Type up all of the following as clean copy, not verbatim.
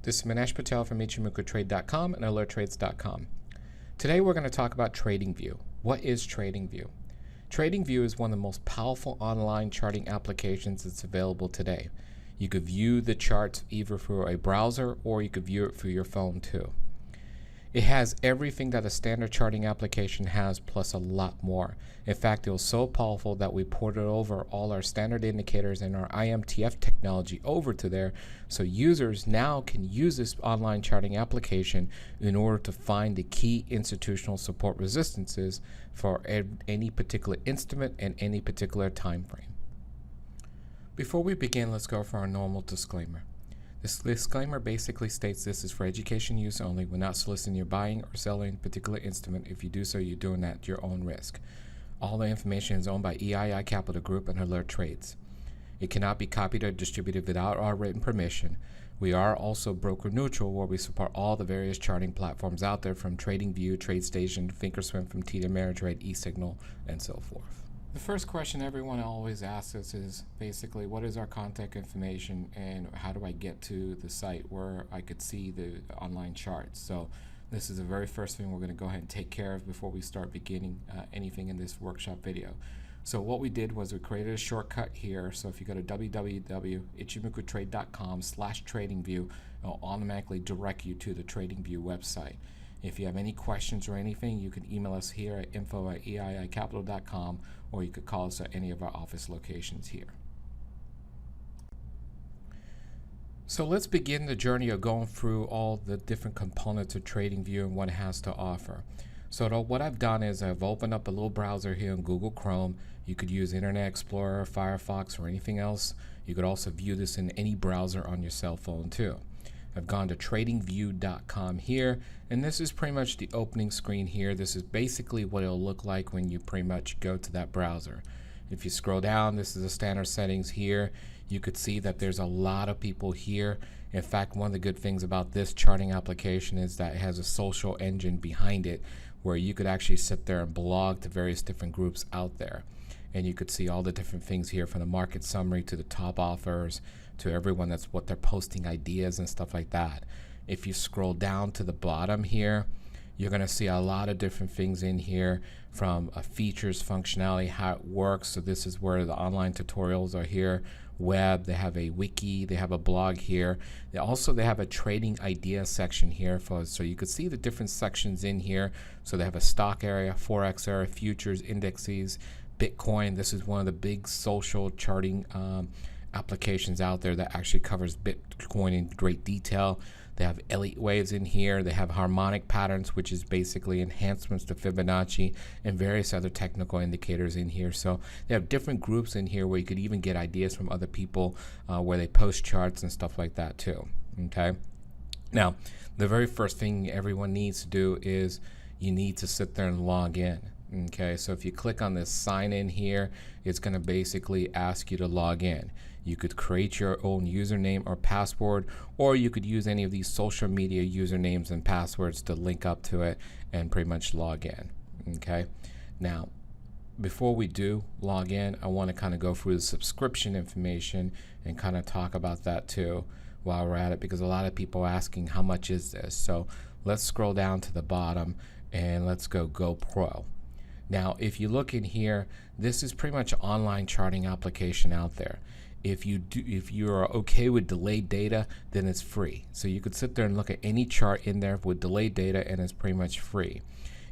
This is Manesh Patel from ichimokutrade.com and alerttrades.com. Today we're going to talk about TradingView. What is TradingView? TradingView is one of the most powerful online charting applications that's available today. You could view the charts either through a browser or you could view it through your phone too. It has everything that a standard charting application has plus a lot more. In fact, it was so powerful that we ported over all our standard indicators and our IMTF technology over to there, so users now can use this online charting application in order to find the key institutional support resistances for any particular instrument and any particular time frame. Before we begin, let's go for our normal disclaimer. This disclaimer basically states this is for education use only. We're not soliciting your buying or selling a particular instrument. If you do so, you're doing that at your own risk. All the information is owned by EII Capital Group and Alert Trades. It cannot be copied or distributed without our written permission. We are also broker neutral, where we support all the various charting platforms out there, from TradingView, TradeStation, Thinkorswim, from TD Ameritrade, eSignal, and so forth. The first question everyone always asks us is basically, what is our contact information and how do I get to the site where I could see the online charts? So this is the very first thing we're going to go ahead and take care of before we start beginning anything in this workshop video. So what we did was we created a shortcut here. So if you go to www.ichimokutrade.com/tradingview, it'll automatically direct you to the TradingView website. If you have any questions or anything, you can email us here at info@eiicapital.com, or you could call us at any of our office locations here. So let's begin the journey of going through all the different components of TradingView and what it has to offer. So what I've done is I've opened up a little browser here in Google Chrome. You could use Internet Explorer, Firefox, or anything else. You could also view this in any browser on your cell phone too. I've gone to tradingview.com here, and this is pretty much the opening screen here. This is basically what it'll look like when you pretty much go to that browser. If you scroll down, this is the standard settings here. You could see that there's a lot of people here. In fact, one of the good things about this charting application is that it has a social engine behind it, where you could actually sit there and blog to various different groups out there. And you could see all the different things here, from the market summary to the top offers to everyone that's what they're posting, ideas and stuff like that. If you scroll down to the bottom here, you're going to see a lot of different things in here, from features, functionality, how it works. So this is where the online tutorials are here. Web, they have a wiki, they have a blog here. They have a trading idea section here so you could see the different sections in here. So they have a stock area, forex area, futures, indexes, Bitcoin. This is one of the big social charting applications out there that actually covers Bitcoin in great detail. They have elite waves in here. They have harmonic patterns, which is basically enhancements to Fibonacci, and various other technical indicators in here. So they have different groups in here where you could even get ideas from other people where they post charts and stuff like that too. Okay. Now, the very first thing everyone needs to do is you need to sit there and log in. Okay, so if you click on this sign in here, it's going to basically ask you to log in. You could create your own username or password, or you could use any of these social media usernames and passwords to link up to it and pretty much log in. Okay, now before we do log in, I want to kind of go through the subscription information and kind of talk about that too while we're at it, because a lot of people are asking how much is this. So let's scroll down to the bottom and let's go Pro. Now, if you look in here, this is pretty much an online charting application out there. If you are okay with delayed data, then it's free. So you could sit there and look at any chart in there with delayed data, and it's pretty much free.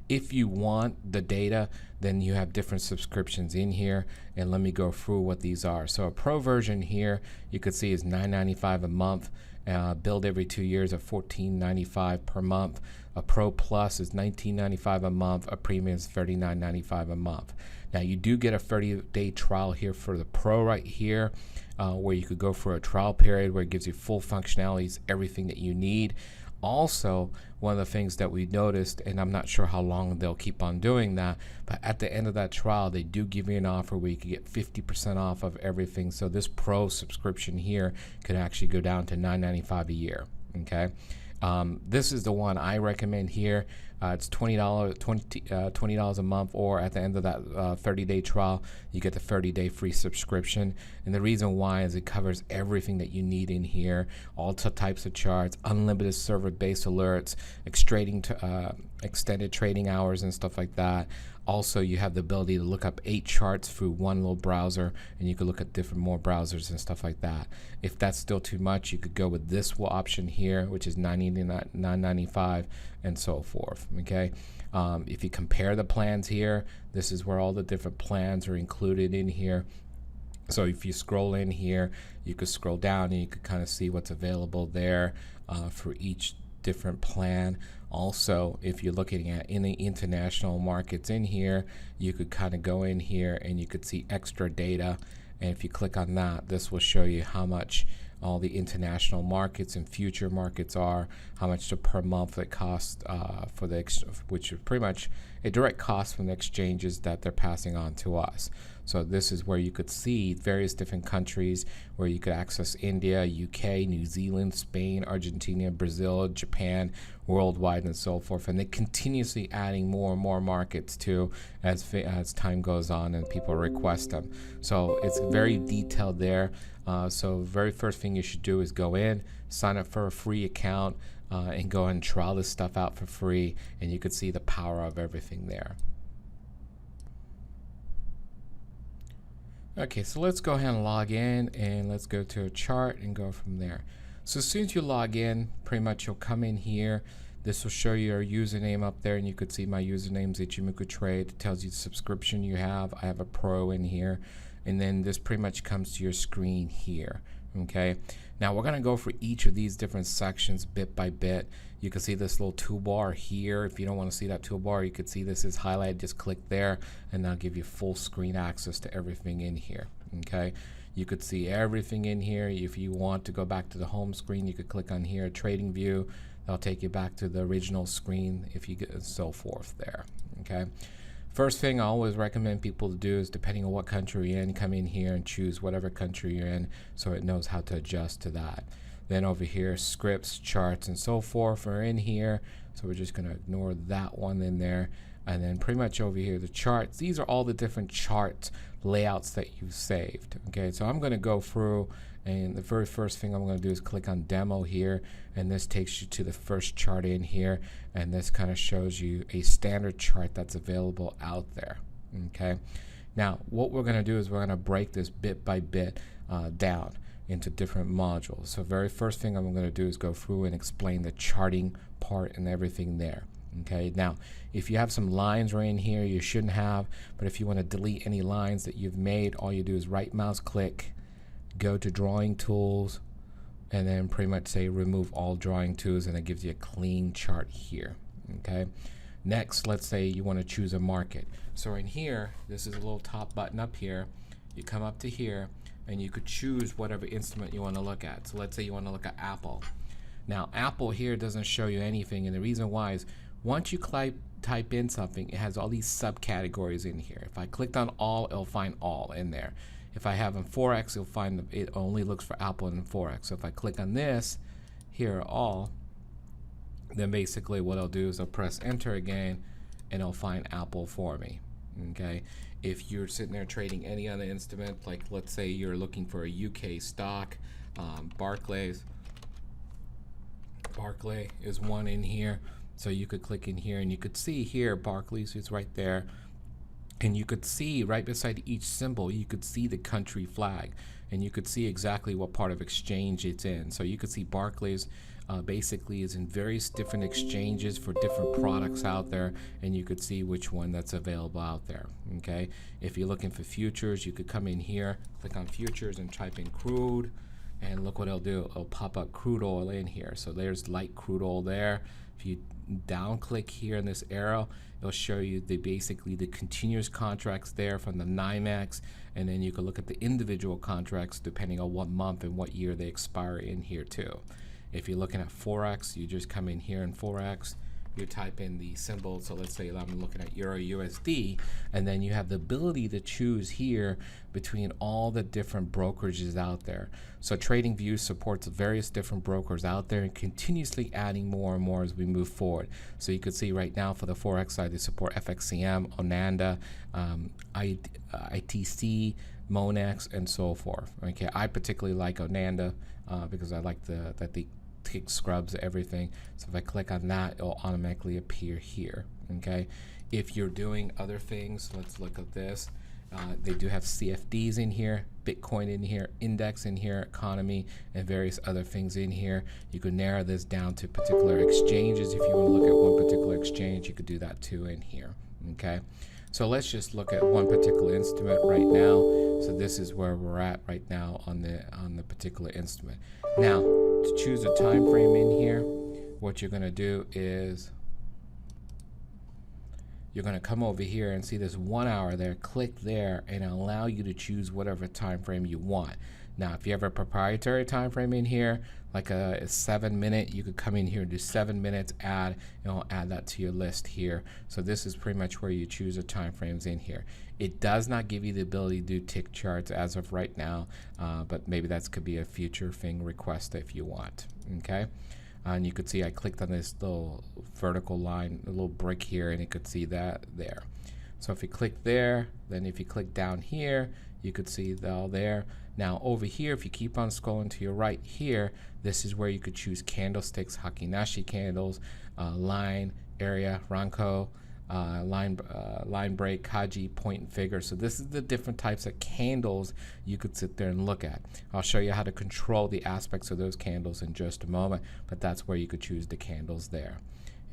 If you want the data, then you have different subscriptions in here, and let me go through what these are. So a pro version here, you could see is $9.95 a month. Billed every 2 years at $14.95 per month. A Pro Plus is $19.95 a month. A Premium is $39.95 a month. Now you do get a 30-day trial here for the Pro right here, where you could go for a trial period where it gives you full functionalities, everything that you need. Also, one of the things that we noticed, and I'm not sure how long they'll keep on doing that, but at the end of that trial, they do give you an offer where you can get 50% off of everything. So this Pro subscription here could actually go down to $9.95 a year. Okay. This is the one I recommend here. It's $20 a month, or at the end of that 30-day trial, you get the 30-day free subscription. And the reason why is it covers everything that you need in here, all types of charts, unlimited server-based alerts, extended trading hours and stuff like that. Also, you have the ability to look up 8 charts through one little browser, and you can look at more browsers and stuff like that. If that's still too much, you could go with this option here, which is $9.95 and so forth. Okay, if you compare the plans here, this is where all the different plans are included in here. So if you scroll in here, you could scroll down and you could kind of see what's available there for each different plan. Also, if you're looking at any international markets in here, you could kind of go in here and you could see extra data. And if you click on that, this will show you how much all the international markets and future markets are, how much per month it costs for which is pretty much a direct cost from the exchanges that they're passing on to us. So this is where you could see various different countries where you could access India, UK, New Zealand, Spain, Argentina, Brazil, Japan, worldwide, and so forth. And they're continuously adding more and more markets too as time goes on and people request them. So it's very detailed there. So very first thing you should do is go in, sign up for a free account, and go and try this stuff out for free, and you could see the power of everything there. Okay, so let's go ahead and log in, and let's go to a chart and go from there. So as soon as you log in, pretty much you'll come in here. This will show you your username up there, and you could see my username is Ichimoku Trade. It tells you the subscription you have. I have a Pro in here, and then this pretty much comes to your screen here. Okay, now we're gonna go for each of these different sections bit by bit. You can see this little toolbar here. If you don't want to see that toolbar, you could see this is highlighted. Just click there, and that'll give you full screen access to everything in here. Okay, you could see everything in here. If you want to go back to the home screen, you could click on here, TradingView. That'll take you back to the original screen if you get and so forth there. Okay. First thing I always recommend people to do is, depending on what country you're in, come in here and choose whatever country you're in so it knows how to adjust to that. Then over here, scripts, charts, and so forth are in here. So we're just going to ignore that one in there. And then pretty much over here, the charts. These are all the different chart layouts that you've saved. Okay, so I'm going to go through, and the very first thing I'm going to do is click on demo here, and this takes you to the first chart in here, and this kind of shows you a standard chart that's available out there. Okay, now what we're going to do is we're going to break this bit by bit down into different modules. So very first thing I'm going to do is go through and explain the charting part and everything there. Okay, now if you have some lines right in here, you shouldn't have, but if you want to delete any lines that you've made, all you do is right mouse click, go to drawing tools, and then pretty much say remove all drawing tools, and it gives you a clean chart here. Okay, next, let's say you want to choose a market. So in here, this is a little top button up here. You come up to here and you could choose whatever instrument you want to look at. So let's say you want to look at Apple. Now Apple here doesn't show you anything, and the reason why is once you type in something, it has all these subcategories in here. If I clicked on all, it'll find all in there. If I have on Forex, you'll find it only looks for Apple and Forex. So if I click on this here, all, then basically what I'll do is I'll press enter again, and it'll find Apple for me. Okay, if you're sitting there trading any other instrument, like let's say you're looking for a UK stock, Barclay is one in here. So you could click in here, and you could see here Barclays is right there, and you could see right beside each symbol, you could see the country flag, and you could see exactly what part of exchange it's in. So you could see Barclays basically is in various different exchanges for different products out there, and you could see which one that's available out there. Okay, if you're looking for futures, you could come in here, click on futures, and type in crude, and look what it'll do. It'll pop up crude oil in here. So there's light crude oil there. If you down click here in this arrow, it'll show you basically the continuous contracts there from the NYMEX, and then you can look at the individual contracts depending on what month and what year they expire in here too. If you're looking at Forex, you just come in here in Forex, you type in the symbol. So let's say I'm looking at Euro USD, and then you have the ability to choose here between all the different brokerages out there. So TradingView supports various different brokers out there and continuously adding more and more as we move forward. So you could see right now for the Forex side, they support FXCM, Onanda, ITC, Monex, and so forth. Okay, I particularly like Onanda because I like that they take scrubs everything. So if I click on that, it'll automatically appear here. Okay, if you're doing other things, let's look at this. They do have CFDs in here, Bitcoin in here, index in here, economy, and various other things in here. You could narrow this down to particular exchanges. If you want to look at one particular exchange, you could do that too in here. Okay, so let's just look at one particular instrument right now. So this is where we're at right now on the particular instrument. Now, to choose a time frame in here, what you're going to do is you're going to come over here and see this 1 hour there. Click there and it'll allow you to choose whatever time frame you want. Now, if you have a proprietary time frame in here, like a 7 minute, you could come in here and do 7 minutes, add, and I'll add that to your list here. So this is pretty much where you choose the time frames in here. It does not give you the ability to do tick charts as of right now, but maybe that could be a future thing request if you want. Okay. And you could see I clicked on this little vertical line, a little brick here, and you could see that there. So if you click there, then if you click down here, you could see that all there. Now over here, if you keep on scrolling to your right here, this is where you could choose candlesticks, Hakinashi candles, line, area, Ranko, line break, Kaji, point and figure. So this is the different types of candles you could sit there and look at. I'll show you how to control the aspects of those candles in just a moment, but that's where you could choose the candles there.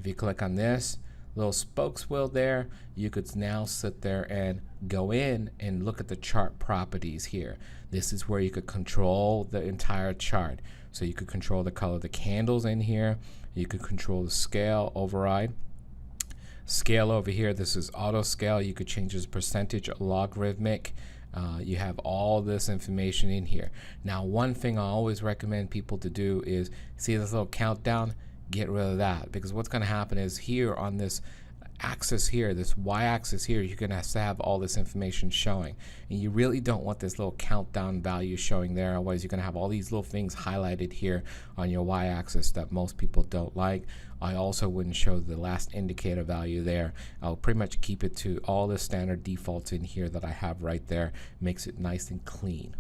If you click on this little spokes wheel there, you could now sit there and go in and look at the chart properties here. This is where you could control the entire chart. So you could control the color of the candles in here. You could control the scale override. Scale over here, this is auto scale. You could change this percentage, logarithmic. You have all this information in here. Now, one thing I always recommend people to do is see this little countdown, get rid of that, because what's going to happen is here on this axis here, this y-axis here, you're going to have all this information showing, and you really don't want this little countdown value showing there. Otherwise you're going to have all these little things highlighted here on your y-axis that most people don't like. I also wouldn't show the last indicator value there. I'll pretty much keep it to all the standard defaults in here that I have right there. Makes it nice and clean.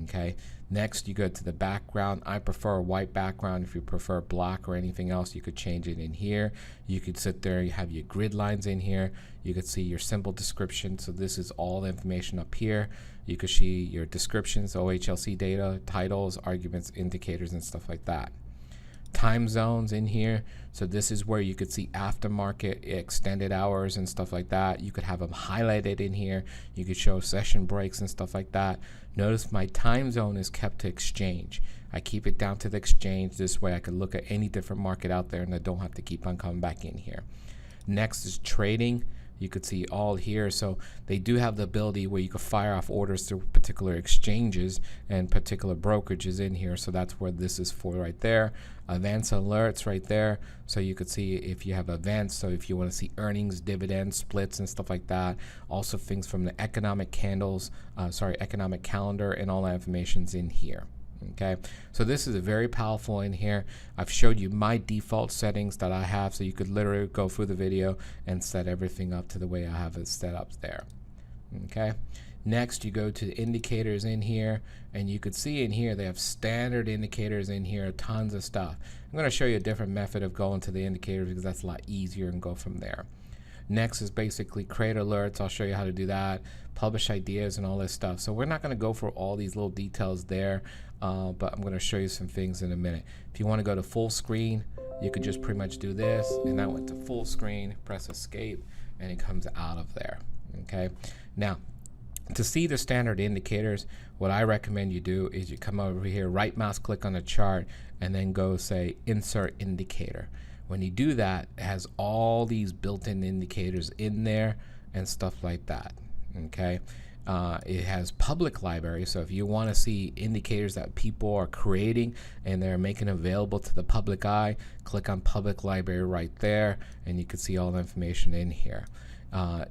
Okay, next you go to the background. I prefer a white background. If you prefer black or anything else, you could change it in here. You could sit there, you have your grid lines in here. You could see your symbol description. So this is all the information up here. You could see your descriptions, OHLC data, titles, arguments, indicators, and stuff like that. Time zones in here. So this is where you could see aftermarket, extended hours and stuff like that. You could have them highlighted in here. You could show session breaks and stuff like that. Notice my time zone is kept to exchange. I keep it down to the exchange. This way I could look at any different market out there and I don't have to keep on coming back in here. Next is trading. You could see all here. So they do have the ability where you could fire off orders to particular exchanges and particular brokerages in here. So that's where this is for right there. Events alerts right there. So you could see if you have events. So if you want to see earnings, dividends, splits, and stuff like that. Also things from the economic economic calendar, and all that information's in here. Okay, so this is a very powerful in here. I've showed you my default settings that I have, so you could literally go through the video and set everything up to the way I have it set up there. Okay, next you go to the indicators in here, and you could see in here they have standard indicators in here, tons of stuff. I'm going to show you a different method of going to the indicators because that's a lot easier and go from there. Next is basically create alerts. I'll show you how to do that, publish ideas and all this stuff. So we're not going to go for all these little details there, but I'm going to show you some things in a minute. If you want to go to full screen, you could just pretty much do this, and I went to full screen, press escape, and it comes out of there. Okay, now to see the standard indicators, what I recommend you do is you come over here, right mouse click on the chart, and then go say insert indicator. When you do that, it has all these built-in indicators in there and stuff like that. Okay, It has public library, so if you want to see indicators that people are creating and they're making available to the public eye, click on public library right there, and you can see all the information in here.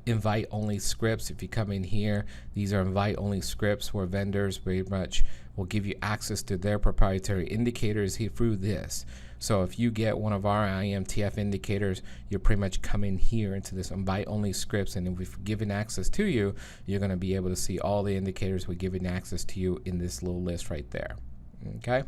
Invite only scripts. If you come in here, these are invite only scripts where vendors pretty much will give you access to their proprietary indicators here through this. So if you get one of our IMTF indicators, you're pretty much coming here into this invite only scripts, and if we've given access to you, you're going to be able to see all the indicators we're giving access to you in this little list right there. Okay,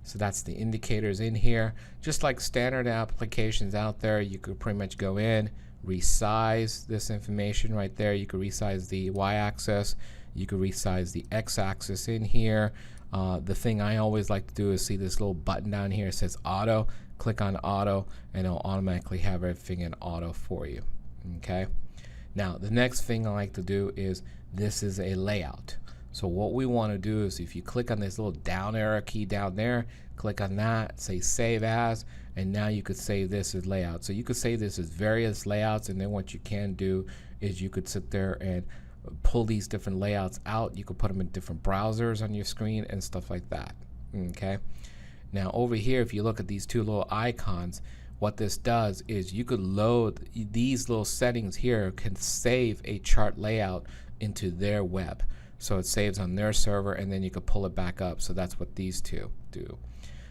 so that's the indicators in here. Just like standard applications out there, you could pretty much go in, resize this information right there. You could resize the y-axis, you could resize the x-axis in here. The thing I always like to do is see this little button down here. It says auto. Click on auto and it'll automatically have everything in auto for you. Okay, now the next thing I like to do is this is a layout. So what we want to do is if you click on this little down arrow key down there, click on that, say save as, and now you could save this as layout. So you could save this as various layouts, and then what you can do is you could sit there and pull these different layouts out. You could put them in different browsers on your screen and stuff like that. Okay, now over here, if you look at these two little icons, what this does is you could load these little settings here, can save a chart layout into their web. So it saves on their server, and then you could pull it back up. So that's what these two do.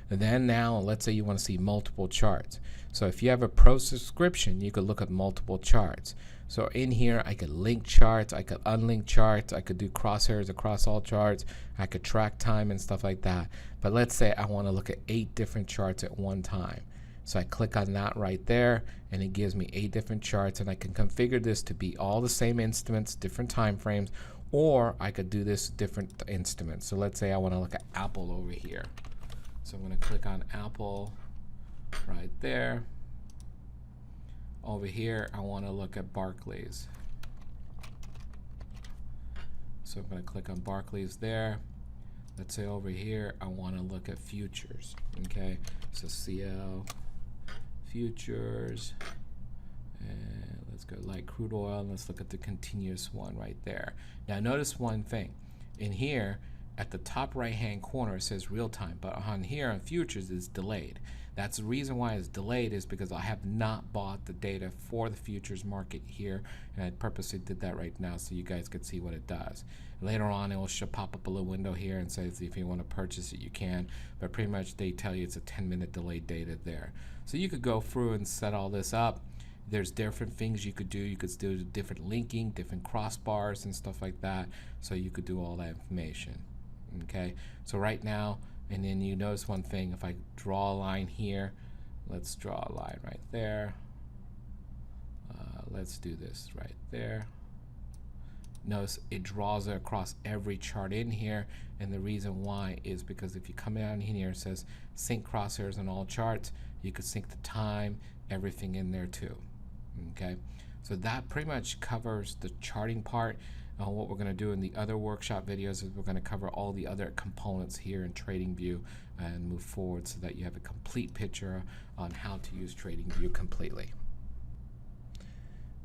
And then now let's say you want to see multiple charts. So if you have a pro subscription, you could look at multiple charts. So in here I could link charts, I could unlink charts, I could do crosshairs across all charts, I could track time and stuff like that. But let's say I want to look at 8 different charts at one time. So I click on that right there, and it gives me 8 different charts, and I can configure this to be all the same instruments, different time frames, or I could do this different instruments. So let's say I want to look at Apple over here. So I'm going to click on Apple right there. Over here, I want to look at Barclays. So I'm going to click on Barclays there. Let's say over here, I want to look at futures. Okay, so CL futures, and let's go light crude oil, and let's look at the continuous one right there. Now notice one thing in here. At the top right hand corner it says real time, but on here on futures it's delayed. That's the reason why it's delayed, is because I have not bought the data for the futures market here, and I purposely did that right now so you guys could see what it does. Later on it will pop up a little window here and says if you want to purchase it you can, but pretty much they tell you it's a 10-minute delayed data there. So you could go through and set all this up. There's different things you could do. You could do different linking, different crossbars and stuff like that, so you could do all that information. Okay, so right now, and then you notice one thing, if I draw a line here, let's draw a line right there. Let's do this right there. Notice it draws it across every chart in here, and the reason why is because if you come down here, it says sync crosshairs on all charts. You could sync the time, everything in there too. Okay, so that pretty much covers the charting part. What we're going to do in the other workshop videos is we're going to cover all the other components here in TradingView and move forward so that you have a complete picture on how to use TradingView completely.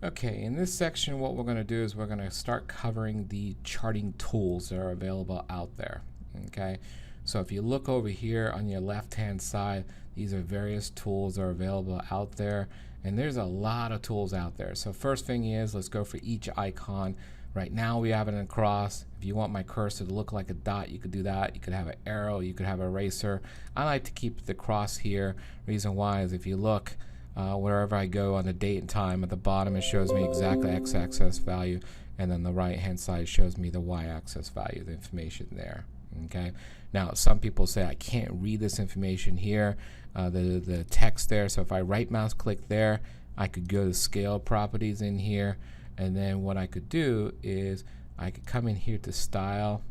Okay, in this section what we're going to do is we're going to start covering the charting tools that are available out there. Okay, so if you look over here on your left hand side, these are various tools that are available out there, and there's a lot of tools out there. So first thing is, let's go for each icon. Right now we have it across. If you want my cursor to look like a dot, you could do that. You could have an arrow, you could have an eraser. I like to keep the cross here. Reason why is if you look wherever I go on the date and time, at the bottom it shows me exactly x-axis value, and then the right hand side shows me the y-axis value, the information there. Okay, now some people say I can't read this information here, the text there. So if I right mouse click there, I could go to scale properties in here, and then what I could do is I could come in here to style,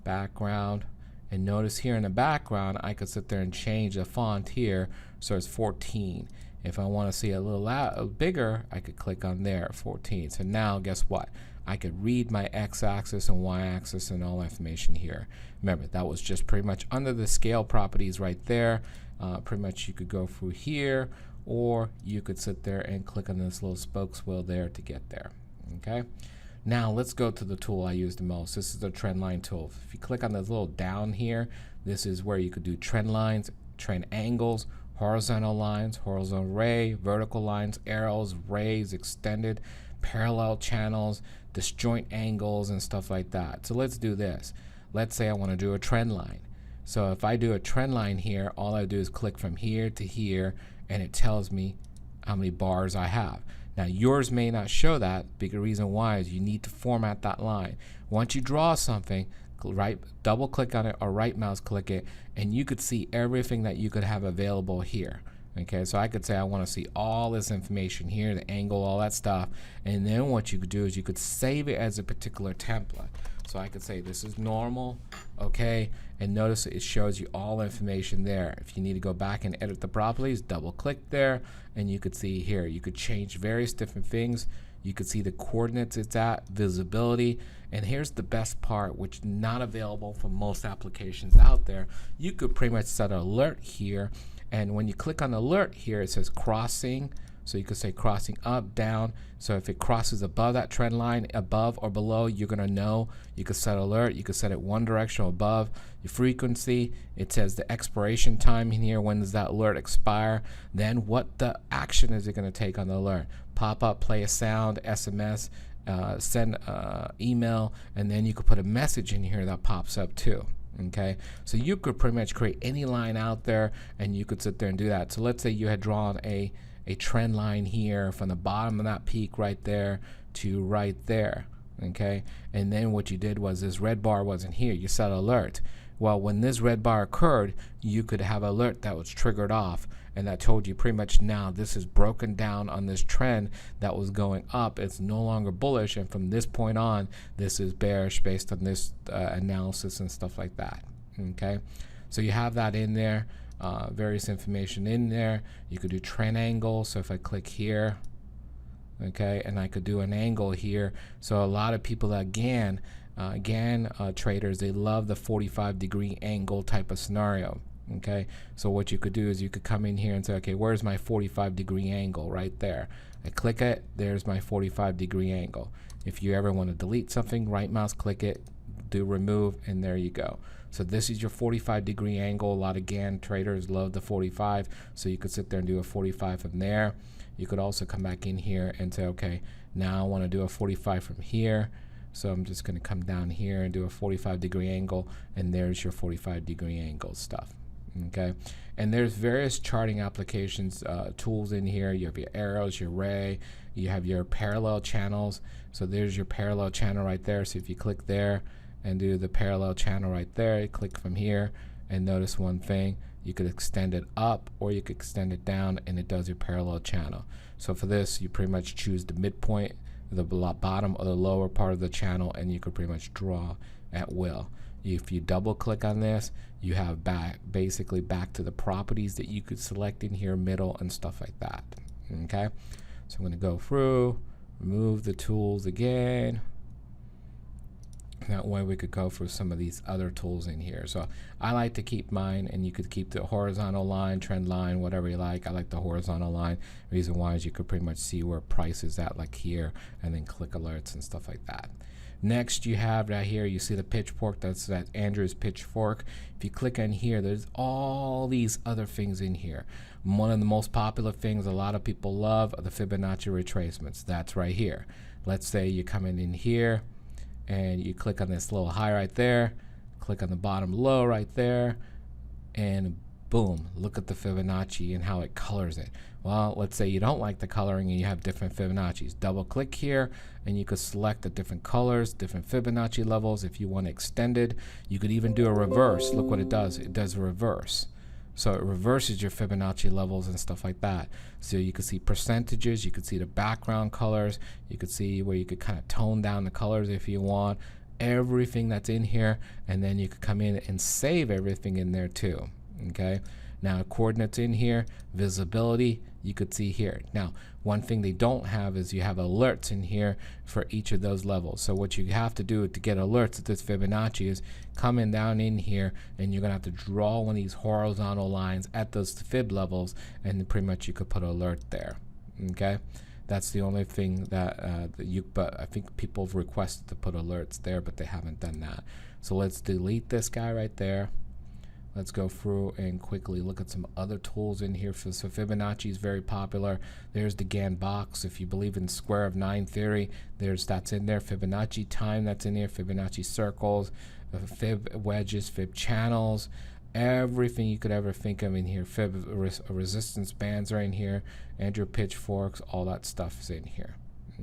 background, and notice here in the background I could sit there and change the font here so it's 14. If I want to see a little bigger, I could click on there, 14. So now guess what? I could read my x-axis and y-axis and all information here. Remember, that was just pretty much under the scale properties right there. Pretty much you could go through here, or you could sit there and click on this little spokes wheel there to get there. Okay. Now let's go to the tool I use the most. This is the trend line tool. If you click on this little down here, this is where you could do trend lines, trend angles, horizontal lines, horizontal ray, vertical lines, arrows, rays, extended, parallel channels, disjoint angles, and stuff like that. So let's do this. Let's say I want to do a trend line. So if I do a trend line here, all I do is click from here to here, and it tells me how many bars I have. Now yours may not show that. The reason why is you need to format that line. Once you draw something, double click on it or right mouse click it, and you could see everything that you could have available here. Okay, so I could say I want to see all this information here, the angle, all that stuff, and then what you could do is you could save it as a particular template. So I could say this is normal, okay, and notice it shows you all information there. If you need to go back and edit the properties, double click there, and you could see here, you could change various different things. You could see the coordinates it's at, visibility, and here's the best part, which is not available for most applications out there. You could pretty much set an alert here, and when you click on alert here, it says crossing. So you could say crossing up, down. So if it crosses above that trend line, above or below, you're gonna know. You could set alert. You could set it one direction or above. Your frequency, it says the expiration time in here. When does that alert expire? Then what the action is it gonna take on the alert? Pop up, play a sound, SMS, send email, and then you could put a message in here that pops up too. Okay, so you could pretty much create any line out there, and you could sit there and do that. So let's say you had drawn a trend line here from the bottom of that peak right there to right there, okay, and then what you did was this red bar wasn't here. You set alert. Well, when this red bar occurred, you could have alert that was triggered off, and that told you pretty much now this is broken down on this trend that was going up. It's no longer bullish, and from this point on, this is bearish based on this analysis and stuff like that. Okay, so you have that in there. Various information in there. You could do trend angle. So if I click here, okay, and I could do an angle here. So a lot of people that GAN traders, they love the 45-degree angle type of scenario. Okay, so what you could do is you could come in here and say, okay, where's my 45-degree angle? Right there. I click it, there's my 45-degree angle. If you ever want to delete something, right mouse click it, do remove, and there you go. So this is your 45-degree angle. A lot of GAN traders love the 45, so you could sit there and do a 45 from there. You could also come back in here and say, okay, now I want to do a 45 from here. So I'm just going to come down here and do a 45-degree angle, and there's your 45-degree angle stuff. Okay, and there's various charting applications, tools in here. You have your arrows, your ray, you have your parallel channels. So there's your parallel channel right there. So if you click there and do the parallel channel right there, you click from here, and notice one thing, you could extend it up or you could extend it down, and it does your parallel channel. So for this, you pretty much choose the midpoint, the bottom or the lower part of the channel, and you could pretty much draw at will. If you double click on this, you have basically back to the properties that you could select in here, middle and stuff like that. Okay, so I'm going to go through, remove the tools again. That way we could go for some of these other tools in here. So I like to keep mine, and you could keep the horizontal line, trend line, whatever you like. I like the horizontal line. Reason why is you could pretty much see where price is at, like here, and then click alerts and stuff like that. Next, you have right here, you see the pitchfork. That's that Andrew's pitchfork. If you click on here, there's all these other things in here. One of the most popular things a lot of people love are the Fibonacci retracements. That's right here. Let's say you're coming in here, and you click on this little high right there, click on the bottom low right there, and boom, look at the Fibonacci and how it colors it. Well, let's say you don't like the coloring and you have different Fibonacci's. Double click here, and you could select the different colors, different Fibonacci levels. If you want extended, you could even do a reverse. Look what it does. It does a reverse. So it reverses your Fibonacci levels and stuff like that. So you could see percentages, you could see the background colors, you could see where you could kind of tone down the colors if you want, everything that's in here, and then you could come in and save everything in there too. Okay, now coordinates in here, visibility, you could see here. Now, one thing they don't have is you have alerts in here for each of those levels. So what you have to do to get alerts at this Fibonacci is coming down in here, and you're gonna have to draw one of these horizontal lines at those fib levels, and pretty much you could put an alert there. Okay, That's the only thing that but I think people have requested to put alerts there, but they haven't done that. So let's delete this guy right there. Let's go through and quickly look at some other tools in here. So Fibonacci is very popular. There's the Gann box. If you believe in square of 9 theory, that's in there. Fibonacci time, that's in here. Fibonacci circles, fib wedges, fib channels, everything you could ever think of in here. Fib resistance bands are in here. Andrew pitchforks, all that stuff is in here.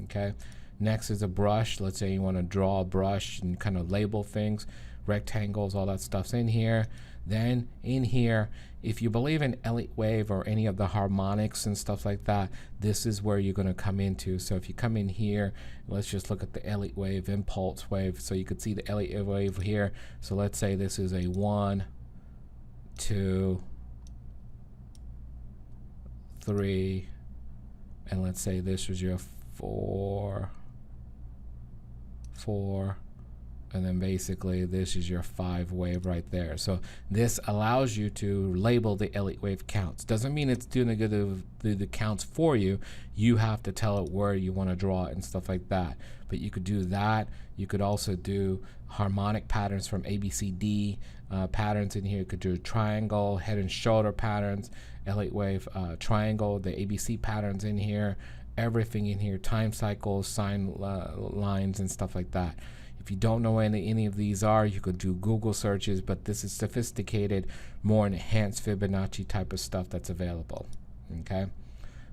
Okay. Next is a brush. Let's say you want to draw a brush and kind of label things. Rectangles, all that stuff's in here. Then in here, if you believe in Elliott wave or any of the harmonics and stuff like that, this is where you're going to come into. So if you come in here, let's just look at the Elliott wave, impulse wave. So you could see the Elliott wave here. So let's say this is a 1, 2, 3, and let's say this was your 4, 4, and then basically this is your 5 wave right there. So this allows you to label the Elliott wave counts. Doesn't mean it's doing the counts for you. You have to tell it where you want to draw it and stuff like that. But you could do that. You could also do harmonic patterns from ABCD patterns in here. You could do triangle, head and shoulder patterns, Elliott wave triangle, the ABC patterns in here, everything in here, time cycles, sine lines and stuff like that. If you don't know what any of these are, you could do Google searches, but this is sophisticated, more enhanced Fibonacci type of stuff that's available. Okay,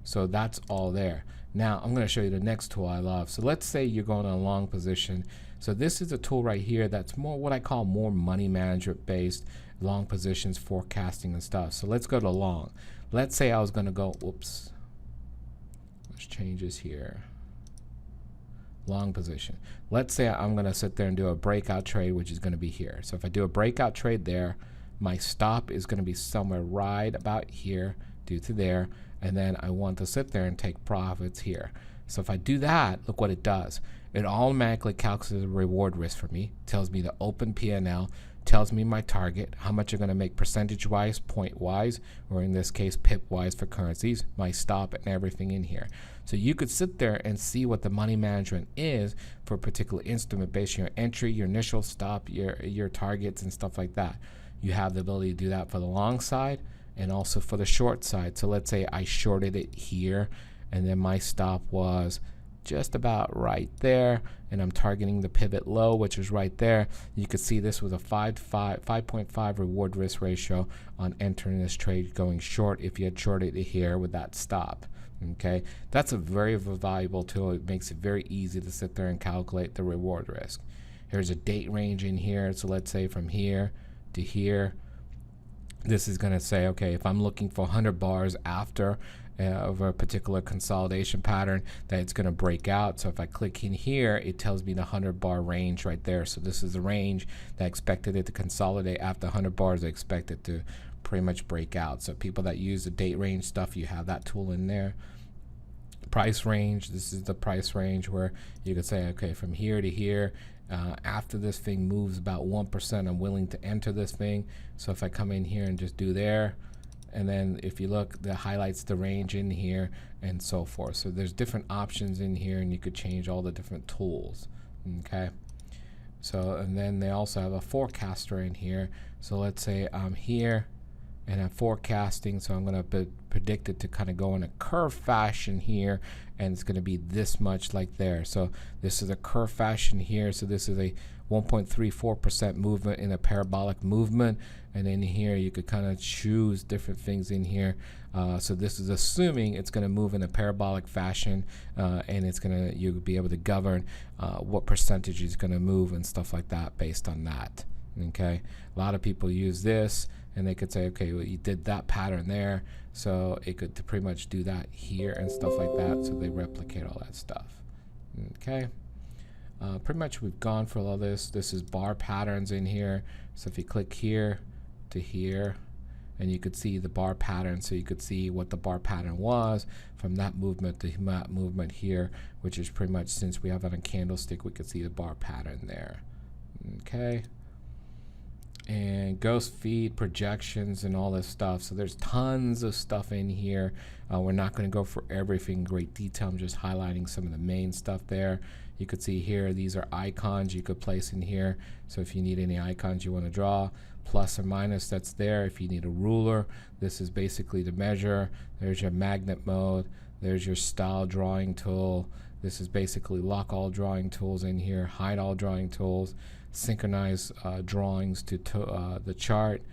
so that's all there. Now I'm going to show you the next tool I love. So let's say you're going in a long position. So this is a tool right here that's more what I call more money management based, long positions, forecasting and stuff. So let's go to long. Let's say I was going to go, whoops, let's change this here. Long position. Let's say I'm going to sit there and do a breakout trade, which is going to be here. So if I do a breakout trade there, my stop is going to be somewhere right about here due to there, and then I want to sit there and take profits here. So if I do that, look what it does. It automatically calculates the reward risk for me, tells me the open P&L, tells me my target, how much I'm going to make percentage-wise, point-wise, or in this case, pip-wise for currencies, my stop and everything in here. So you could sit there and see what the money management is for a particular instrument based on your entry, your initial stop, your targets and stuff like that. You have the ability to do that for the long side and also for the short side. So let's say I shorted it here and then my stop was just about right there, and I'm targeting the pivot low, which is right there. You could see this was a 5.5 reward risk ratio on entering this trade going short if you had shorted it here with that stop. Okay, that's a very valuable tool. It makes it very easy to sit there and calculate the reward risk. Here's a date range in here. So let's say from here to here, this is going to say, okay, if I'm looking for 100 bars after of a particular consolidation pattern, that it's going to break out. So if I click in here, it tells me the 100 bar range right there. So this is the range that I expected it to consolidate after 100 bars. I expect it to pretty much break out. So people that use the date range stuff, you have that tool in there. Price range, this is the price range where you could say, okay, from here to here, after this thing moves about 1%, I'm willing to enter this thing. So if I come in here and just do there, and then if you look, that highlights the range in here and so forth. So there's different options in here, and you could change all the different tools. Okay, so and then they also have a forecaster in here. So let's say I'm here and I'm forecasting, so I'm going to predict it to kind of go in a curve fashion here, and it's going to be this much like there. So this is a curve fashion here, so this is a 1.34% movement in a parabolic movement, and in here you could kind of choose different things in here. So this is assuming it's going to move in a parabolic fashion, and it's going to, you'll be able to govern what percentage is going to move and stuff like that based on that. Okay, a lot of people use this, and they could say, okay, well, you did that pattern there, so it could pretty much do that here and stuff like that. So they replicate all that stuff. Okay, pretty much we've gone for all this. This is bar patterns in here. So if you click here to here, and you could see the bar pattern, so you could see what the bar pattern was from that movement to that movement here, which is pretty much, since we have it on a candlestick, we could see the bar pattern there. Okay. and ghost feed projections and all this stuff. So there's tons of stuff in here. We're not going to go for everything in great detail. I'm just highlighting some of the main stuff there. You could see here, these are icons you could place in here. So if you need any icons you want to draw, plus or minus, that's there. If you need a ruler, this is basically the measure. There's your magnet mode. There's your style drawing tool. This is basically lock all drawing tools in here, hide all drawing tools, synchronize drawings to the chart,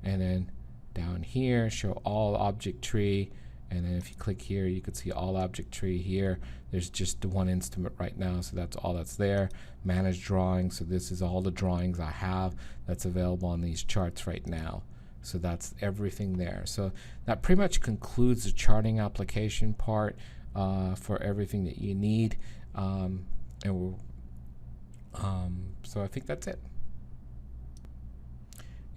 and then down here show all object tree. And then if you click here, you can see all object tree here. There's just the one instrument right now, so that's all that's there. Manage drawings, so this is all the drawings I have that's available on these charts right now. So that's everything there. So that pretty much concludes the charting application part for everything that you need. So I think that's it.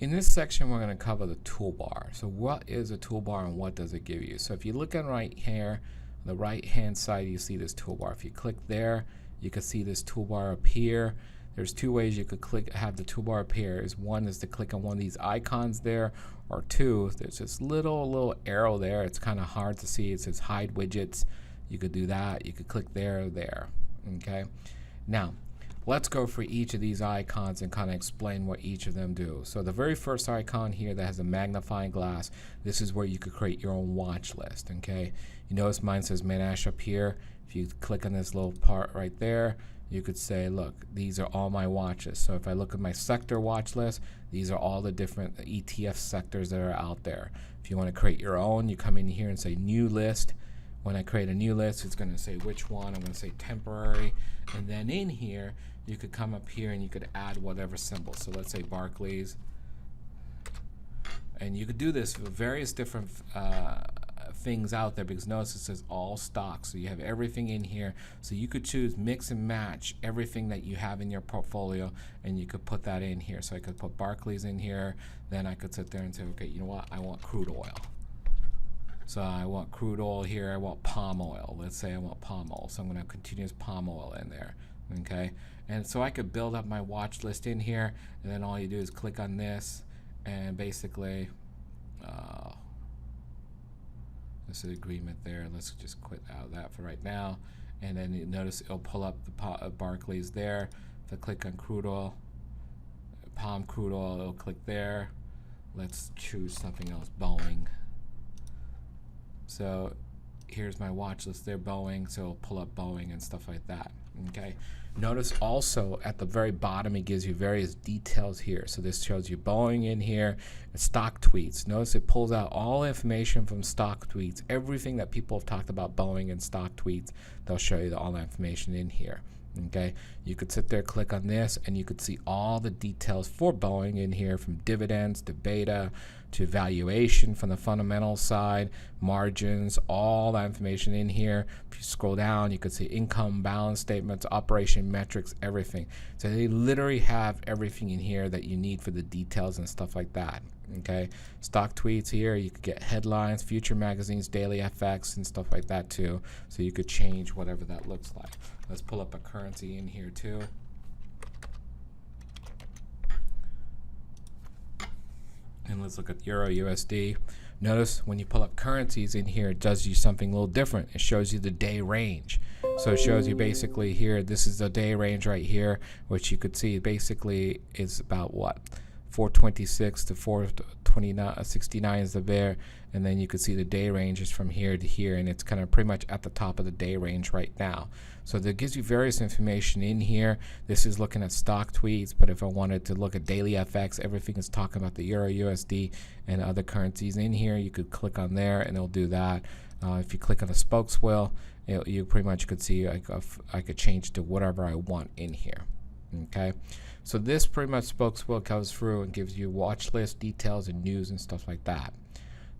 In this section, we're going to cover the toolbar. So what is a toolbar and what does it give you? So if you look on right here, the right hand side, you see this toolbar. If you click there, you can see this toolbar appear. There's two ways you could have the toolbar appear. One is to click on one of these icons there, or two, there's this little arrow there. It's kind of hard to see. It says hide widgets. You could do that. You could click there or there. Okay. Now, let's go for each of these icons and kind of explain what each of them do. So the very first icon here that has a magnifying glass, this is where you could create your own watch list. Okay. You notice mine says Manash up here. If you click on this little part right there, you could say, look, these are all my watches. So if I look at my sector watch list, these are all the different ETF sectors that are out there. If you want to create your own, you come in here and say new list. When I create a new list, it's going to say which one. I'm going to say temporary. And then in here, you could come up here and you could add whatever symbol. So let's say Barclays. And you could do this with various different things out there, because notice it says all stocks. So you have everything in here. So you could choose mix and match everything that you have in your portfolio, and you could put that in here. So I could put Barclays in here. Then I could sit there and say, okay, you know what? I want crude oil. So I want crude oil here. I want palm oil. Let's say I want palm oil. So I'm going to have continuous palm oil in there. Okay. And so I could build up my watch list in here, and then all you do is click on this, and basically, this is agreement there. Let's just quit out of that for right now. And then you notice it'll pull up the Barclays there. If I click on crude oil, palm crude oil, it'll click there. Let's choose something else, Boeing. So here's my watch list there, Boeing, so it'll pull up Boeing and stuff like that. Okay. Notice also at the very bottom it gives you various details here. So this shows you Boeing in here, and stock tweets. Notice it pulls out all information from stock tweets, everything that people have talked about Boeing and stock tweets. They'll show you all that information in here. Okay, you could sit there, click on this, and you could see all the details for Boeing in here, from dividends to beta to valuation from the fundamental side, margins, all that information in here. If you scroll down, you could see income, balance statements, operation metrics, everything. So they literally have everything in here that you need for the details and stuff like that. Okay, stock tweets here, you could get headlines, future magazines, daily FX, and stuff like that too. So you could change whatever that looks like. Let's pull up a currency in here too. And let's look at Euro USD. Notice when you pull up currencies in here, it does you something a little different. It shows you the day range. So it shows you basically here, this is the day range right here, which you could see basically is about what? 426 to 429.69 is the bear, and then you can see the day range is from here to here, and it's kind of pretty much at the top of the day range right now. So that gives you various information in here. This is looking at stock tweets, but if I wanted to look at daily FX, everything is talking about the Euro USD and other currencies in here. You could click on there and it'll do that. If you click on the spokes wheel, you pretty much could see I could change to whatever I want in here. Okay, so this pretty much spokes wheel goes through and gives you watch list details and news and stuff like that.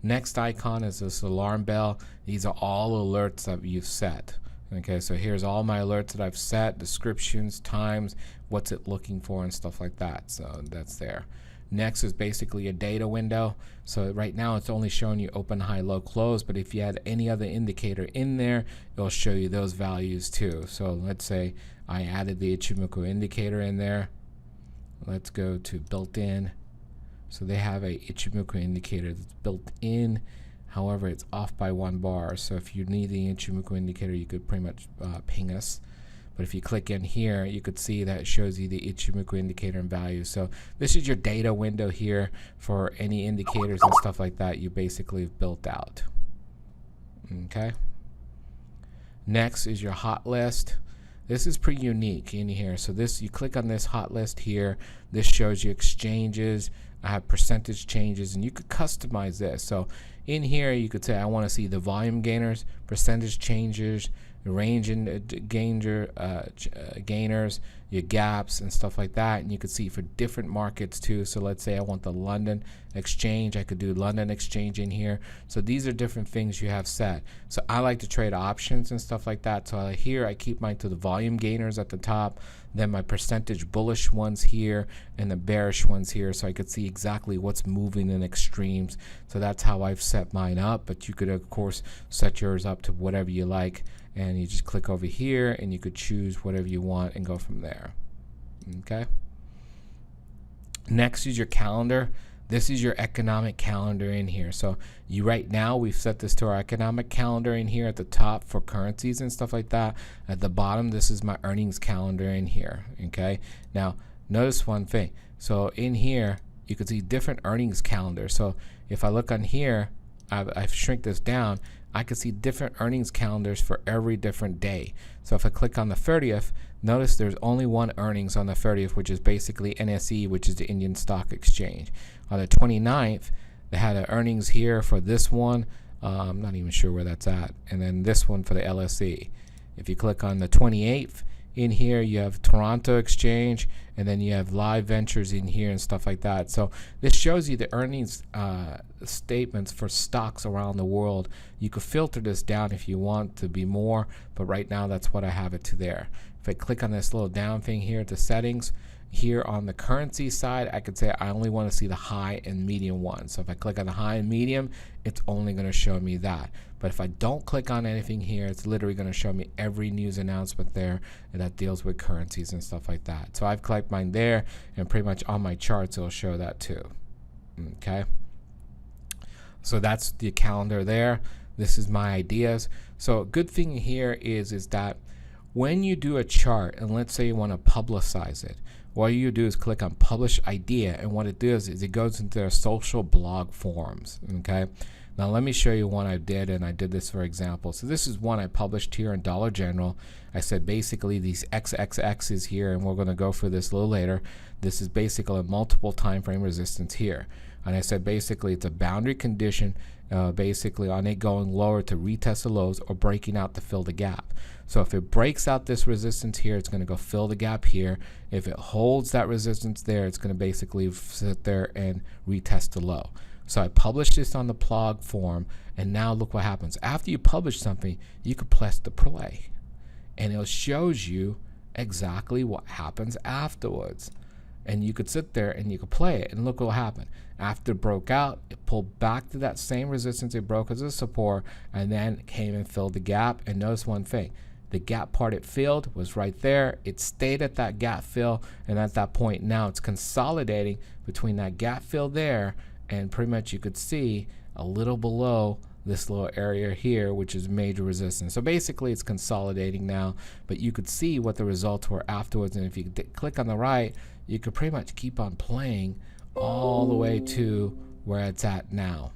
Next icon is this alarm bell. These are all alerts that you've set. Okay, so here's all my alerts that I've set, descriptions, times, what's it looking for, and stuff like that. So that's there. Next is basically a data window. So right now it's only showing you open, high, low, close, but if you had any other indicator in there, it'll show you those values too. So let's say I added the Ichimoku indicator in there. Let's go to built-in, So they have a Ichimoku indicator that's built in. However, it's off by 1 bar. So if you need the Ichimoku indicator, you could pretty much ping us. But if you click in here, you could see that it shows you the Ichimoku indicator and value. So this is your data window here for any indicators and stuff like that you basically have built out. Okay. Next is your hot list. This is pretty unique in here. So this, you click on this hot list here. This shows you exchanges. I have percentage changes, and you could customize this. So in here, you could say, I want to see the volume gainers, percentage changes, range and gainers, your gaps and stuff like that. And you could see for different markets too. So let's say I want the London exchange. I could do London exchange in here. So these are different things you have set. So I like to trade options and stuff like that. So here I keep mine to the volume gainers at the top, then my percentage bullish ones here and the bearish ones here, so I could see exactly what's moving in extremes. So that's how I've set mine up, but you could of course set yours up to whatever you like, and you just click over here and you could choose whatever you want and go from there. Okay. Next is your calendar. This is your economic calendar in here. So you right now, we've set this to our economic calendar in here at the top for currencies and stuff like that. At the bottom, this is my earnings calendar in here. Okay. Now notice one thing. So in here, you can see different earnings calendars. So if I look on here, I've shrink this down, I can see different earnings calendars for every different day. So if I click on the 30th, notice there's only one earnings on the 30th, which is basically NSE, which is the Indian Stock Exchange. On the 29th, they had an earnings here for this one. I'm not even sure where that's at. And then this one for the LSE. If you click on the 28th, in here you have Toronto Exchange, and then you have Live Ventures in here and stuff like that. So this shows you the earnings statements for stocks around the world. You could filter this down if you want to be more, but right now that's what I have it to there. If I click on this little down thing here to settings, here on the currency side, I could say I only want to see the high and medium ones. So if I click on the high and medium, it's only going to show me that. But if I don't click on anything here, it's literally going to show me every news announcement there that deals with currencies and stuff like that. So I've clicked mine there, and pretty much on my charts it'll show that too. Okay. So that's the calendar there. This is my ideas. So a good thing here is that when you do a chart, and let's say you want to publicize it, what you do is click on publish idea, and what it does is it goes into their social blog forums. Okay. Now let me show you one I did, and I did this for example. So this is one I published here in Dollar General. I said basically these XXX is here, and we're going to go for this a little later. This is basically a multiple time frame resistance here. And I said basically it's a boundary condition basically on it going lower to retest the lows or breaking out to fill the gap. So if it breaks out this resistance here, it's going to go fill the gap here. If it holds that resistance there, it's going to basically sit there and retest the low. So I published this on the blog form, and now look what happens. After you publish something, you could press the play, and it shows you exactly what happens afterwards. And you could sit there and you could play it, and look what happened. After it broke out, it pulled back to that same resistance it broke as a support, and then came and filled the gap. And notice one thing. The gap part it filled was right there. It stayed at that gap fill, and at that point now it's consolidating between that gap fill there, and pretty much you could see a little below this little area here, which is major resistance. So basically it's consolidating now, but you could see what the results were afterwards. And if you click on the right, you could pretty much keep on playing all the way to where it's at now.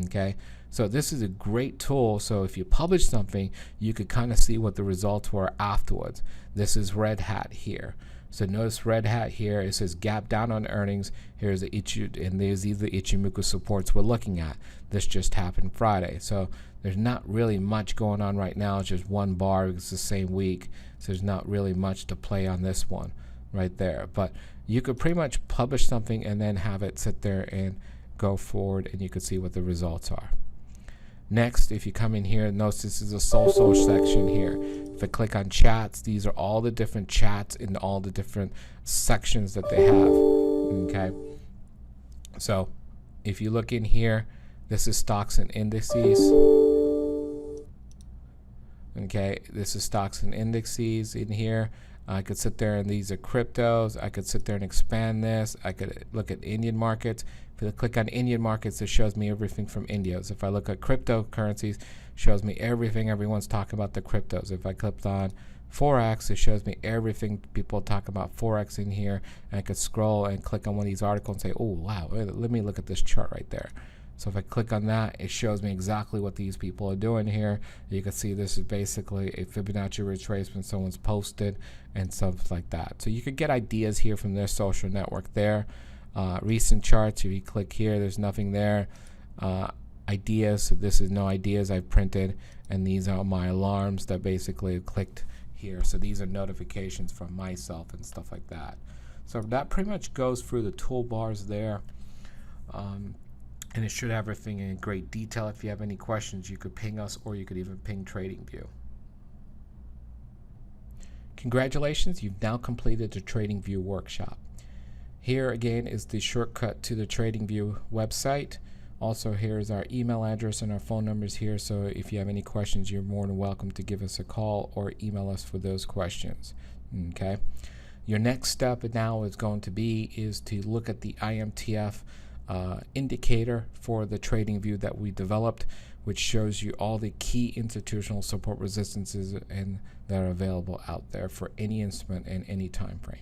Okay, so this is a great tool. So if you publish something, you could kind of see what the results were afterwards. This is Red Hat here. So notice Red Hat here, it says gap down on earnings. Here's the and these are the Ichimoku supports we're looking at. This just happened Friday. So there's not really much going on right now. It's just 1 bar. It's the same week. So there's not really much to play on this one right there. But you could pretty much publish something and then have it sit there and go forward, and you could see what the results are. Next, if you come in here, notice this is a social section here. If I click on chats, these are all the different chats in all the different sections that they have. Okay. So if you look in here, this is stocks and indices. Okay, this is stocks and indices in here. I could sit there and these are cryptos. I could sit there and expand this. I could look at Indian markets. If If I click on Indian markets, it shows me everything from India. So if I look at cryptocurrencies, it shows me everything everyone's talking about the cryptos. If I clicked on Forex, it shows me everything people talk about Forex in here. And I could scroll and click on one of these articles and say, oh, wow, let me look at this chart right there. So if I click on that, it shows me exactly what these people are doing here. You can see this is basically a Fibonacci retracement someone's posted and stuff like that. So you could get ideas here from their social network there. Recent charts, if you click here, there's nothing there. Ideas, so this is no ideas I've printed, and these are my alarms that basically clicked here. So these are notifications from myself and stuff like that. So that pretty much goes through the toolbars there. And it should have everything in great detail. If you have any questions, you could ping us, or you could even ping TradingView. Congratulations, you've now completed the TradingView workshop. Here again is the shortcut to the TradingView website. Also, here's our email address and our phone numbers here. So if you have any questions, you're more than welcome to give us a call or email us for those questions. Okay. Your next step now is going to be to look at the IMTF indicator for the TradingView that we developed, which shows you all the key institutional support resistances and that are available out there for any instrument and any time frame.